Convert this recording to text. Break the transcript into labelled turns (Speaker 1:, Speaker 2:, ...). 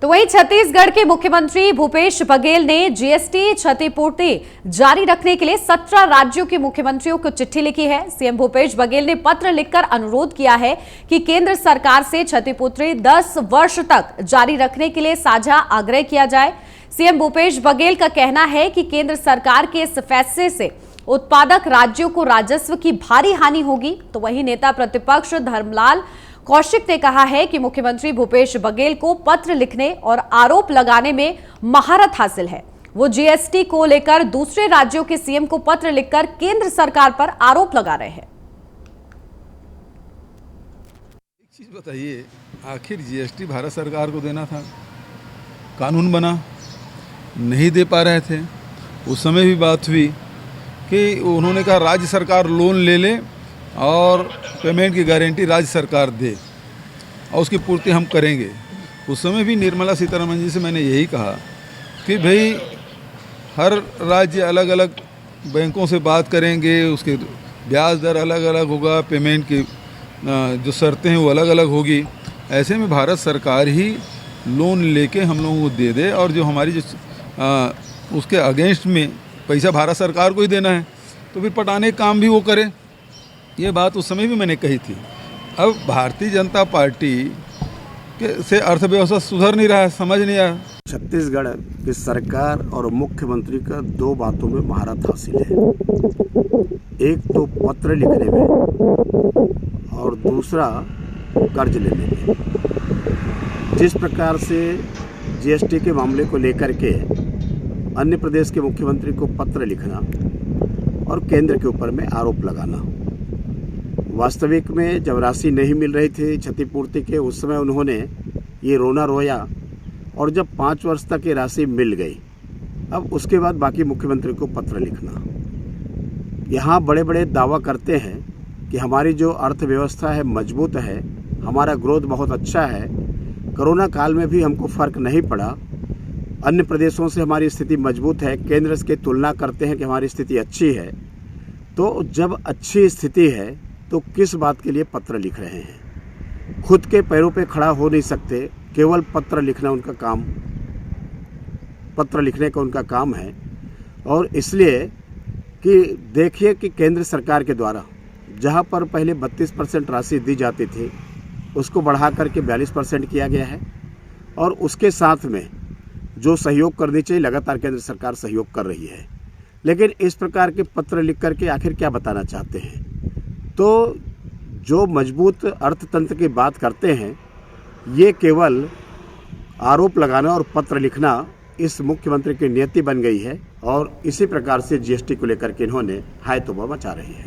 Speaker 1: तो वहीं छत्तीसगढ़ के मुख्यमंत्री भूपेश बघेल ने जीएसटी क्षतिपूर्ति जारी रखने के लिए 17 राज्यों के मुख्यमंत्रियों को चिट्ठी लिखी है। सीएम भूपेश बघेल ने पत्र लिखकर अनुरोध किया है कि केंद्र सरकार से क्षतिपूर्ति 10 वर्ष तक जारी रखने के लिए साझा आग्रह किया जाए। सीएम भूपेश बघेल का कहना है कि केंद्र सरकार के इस फैसले से उत्पादक राज्यों को राजस्व की भारी हानि होगी। तो वहीं नेता प्रतिपक्ष धर्मलाल कौशिक ने कहा है कि मुख्यमंत्री भूपेश बघेल को पत्र लिखने और आरोप लगाने में महारत हासिल है। वो जीएसटी को लेकर दूसरे राज्यों के सीएम को पत्र लिखकर केंद्र सरकार पर आरोप लगा रहे हैं।
Speaker 2: एक चीज बताइए, आखिर जीएसटी भारत सरकार को देना था, कानून बना, नहीं दे पा रहे थे। उस समय भी बात हुई कि उन्होंने कहा राज्य सरकार लोन ले ले और पेमेंट की गारंटी राज्य सरकार दे और उसकी पूर्ति हम करेंगे। उस समय भी निर्मला सीतारमण जी से मैंने यही कहा कि भाई हर राज्य अलग अलग बैंकों से बात करेंगे, उसके ब्याज दर अलग अलग होगा, पेमेंट की जो शर्तें हैं वो अलग अलग होगी। ऐसे में भारत सरकार ही लोन लेके हम लोगों को दे दे और जो हमारी जो उसके अगेंस्ट में पैसा भारत सरकार को ही देना है, तो फिर पटाने का काम भी वो करे। ये बात उस समय भी मैंने कही थी। अब भारतीय जनता पार्टी से अर्थव्यवस्था सुधर नहीं रहा है, समझ नहीं आया।
Speaker 3: छत्तीसगढ़ की सरकार और मुख्यमंत्री का दो बातों में महारत हासिल है। एक तो पत्र लिखने में और दूसरा कर्ज लेने में। जिस प्रकार से जीएसटी के मामले को लेकर के अन्य प्रदेश के मुख्यमंत्री को पत्र लिखना और केंद्र के ऊपर में आरोप लगाना। वास्तविक में जब राशि नहीं मिल रही थी क्षतिपूर्ति के, उस समय उन्होंने ये रोना रोया और जब 5 वर्ष तक ये राशि मिल गई, अब उसके बाद बाकी मुख्यमंत्री को पत्र लिखना। यहाँ बड़े बड़े दावा करते हैं कि हमारी जो अर्थव्यवस्था है मजबूत है, हमारा ग्रोथ बहुत अच्छा है, कोरोना काल में भी हमको फर्क नहीं पड़ा, अन्य प्रदेशों से हमारी स्थिति मजबूत है, केंद्र की तुलना करते हैं कि हमारी स्थिति अच्छी है। तो जब अच्छी स्थिति है तो किस बात के लिए पत्र लिख रहे हैं? खुद के पैरों पे खड़ा हो नहीं सकते, केवल पत्र लिखना उनका काम, पत्र लिखने का उनका काम है। और इसलिए कि देखिए कि केंद्र सरकार के द्वारा जहां पर पहले 32% राशि दी जाती थी, उसको बढ़ा करके 42% किया गया है और उसके साथ में जो सहयोग करनी चाहिए लगातार केंद्र सरकार सहयोग कर रही है। लेकिन इस प्रकार के पत्र लिख करके आखिर क्या बताना चाहते हैं? तो जो मजबूत अर्थतंत्र की बात करते हैं, ये केवल आरोप लगाना और पत्र लिखना इस मुख्यमंत्री की नियति बन गई है और इसी प्रकार से जीएसटी को लेकर के इन्होंने हाय तौबा मचा रही है।